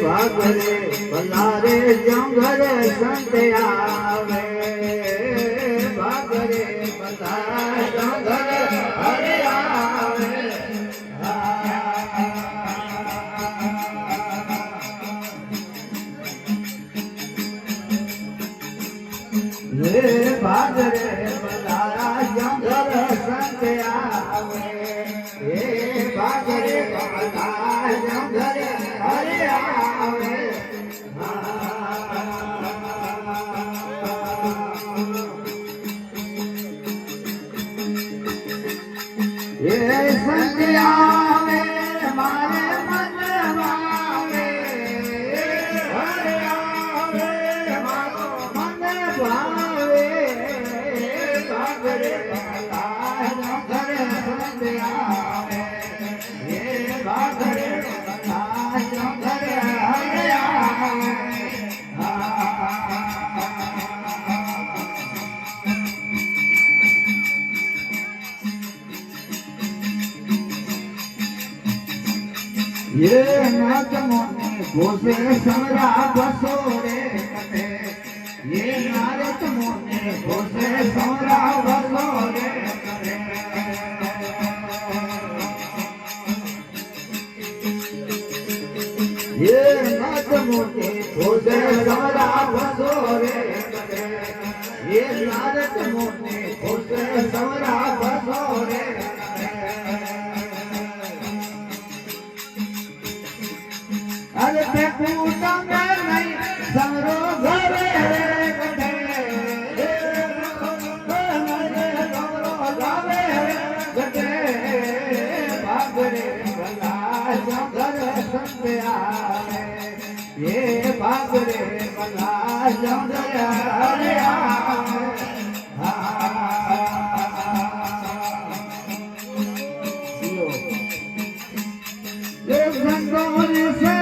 ભાગરે પલારે જંગરે સંત આવે ભાગરે પલારે જંગરે હરે આવે ભાગરે પલારા જંગરે સંત આવે ભાગરે પલારા જંગરે હરે આવે એ સંત આવે મારે મન ભાવે હરે આવે મારો મન ભાવે ભાગરે પલારા જંગરે સંત આવે ભાગરે ये नाच मोने घोषे समरा बसोरे कटे ये नाच मोने घोषे समरा बसोरे कटे ये नाच मोने घोषे समरा बसोरे कटे ये नाच मोने घोषे समरा बसोरे अरे ते पूता में नहीं समरो घरे कटे समरो घरे कटे भागरे भला जंगल संत आवे ये भागरे भला जंगल हरे आवे ये संगोल से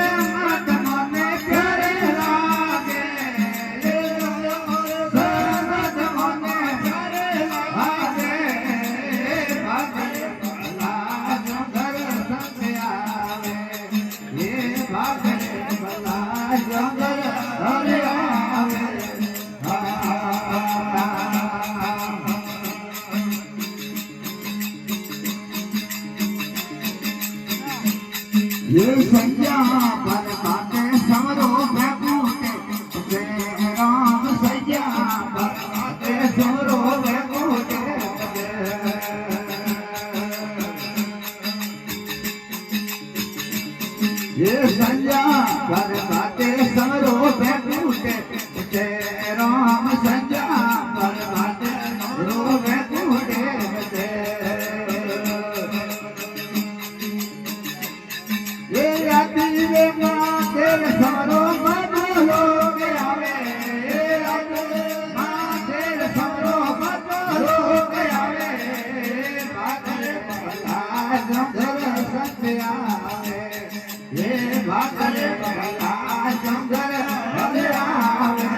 ये संज्ञा पर बाटे समरो बैकुंठे राम संज्ञा पर बाटे समरो बैकुंठे ये संज्ञा पर बाटे समरो बैकुंठे राम संज्ञा पर बाटे समरो बैकुंठे समरो बदलो आवे समरो बदलो आवे भागरे भला जंगल संत आवे ये भागरे भला जंगल हरे आवे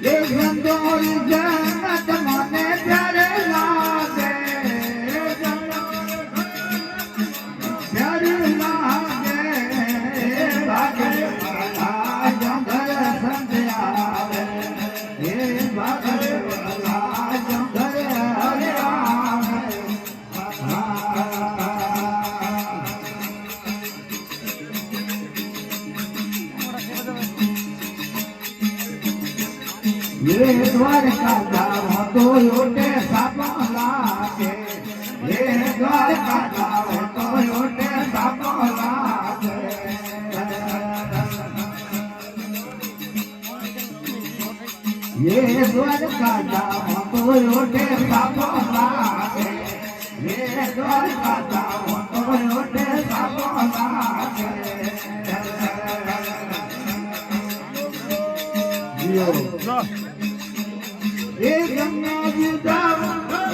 ये गंदोई जन्नत मने प्यारे ये द्वारका जाओ तो लोटे सापा लागे ये द्वारका जाओ तो लोटे सापा लागे ये द्वारका जाओ तो लोटे सापा लागे ये द्वारका जाओ तो लोटे सापा लागे ये गंगा जी जाओ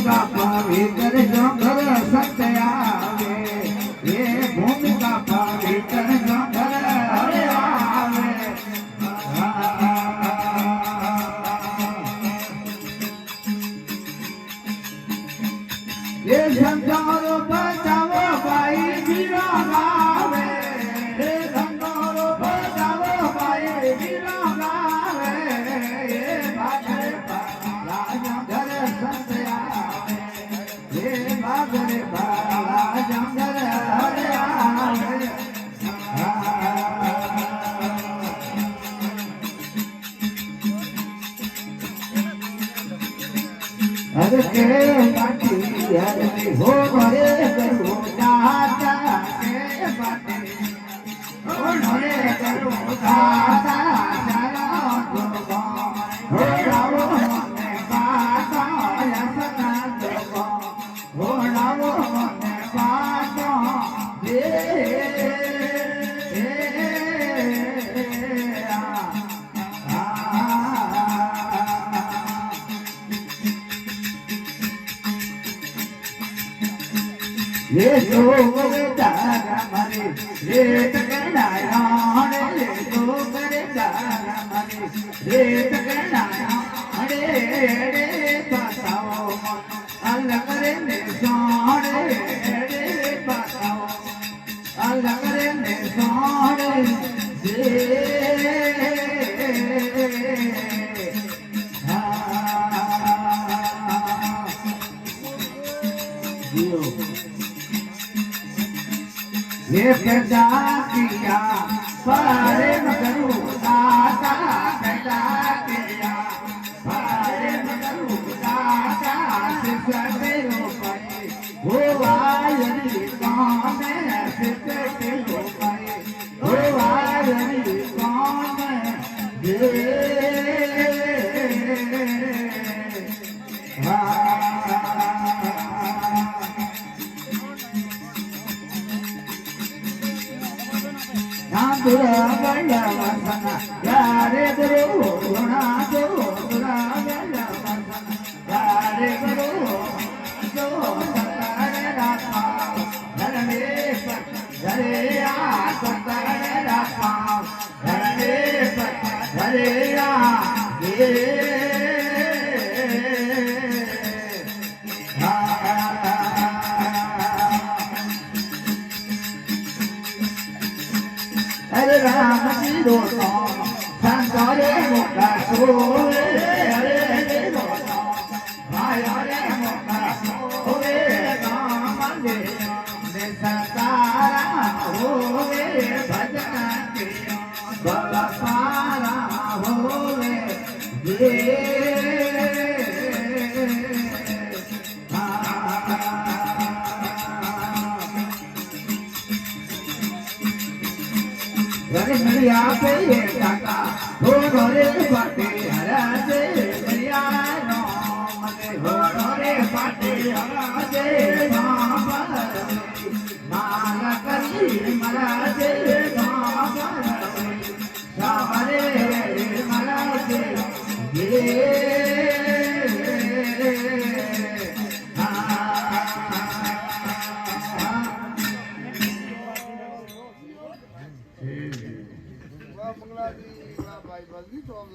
ભૂમિકા પવિત્ર જો ઘર સત્ય આવે એ ભૂમિકા પવિત્ર જો ઘર આવે એ સંતારો બચાવો ભાઈ જીરા ગાવે એ સંતારો બચાવો ભાઈ જીરા ગાવે એ ભાગરે રાજા ઘર સત્ય આવે એ ભાગરે રાજા ઘર હરે આવે અરે કે કાઠી અરે હો મરે કરું દાતા કે બાટે હો મરે કરું દાતા સારા ગોગો હો રાવો ને બાતા યસના ગોગો હો રાવો ને બાતા ये जो करे तारा मारे रेत करनाया रे जो करे तारा मारे रेत करनाया अरे रे बताओ अल्लाह करे ने सोरे रे बताओ अल्लाह करे ने सोरे ये पैदा किया पारे न करूं दाता पैदा किया पारे न करूं दाता सिद्धे लो पाए वो वायरी कौन है सिद्धे लो पाए वो वायरी कौन है Dura gaya vasana, yare guru guna do. Dura gaya vasana, yare guru do. Satare rapa, dharane pat, dhare ya. Satare rapa, dharane pat, dhare ya. Hare Rama Siro Rama Sankare Mukha Sore Hare Rama Hare Mukha Sore Rama De Satara Hore Bhajana Kriya Bala Para Hore Hare Maria pe taka ho dore pate haraje Maria no mate ho dore pate haraje mala kari maraje samare maraje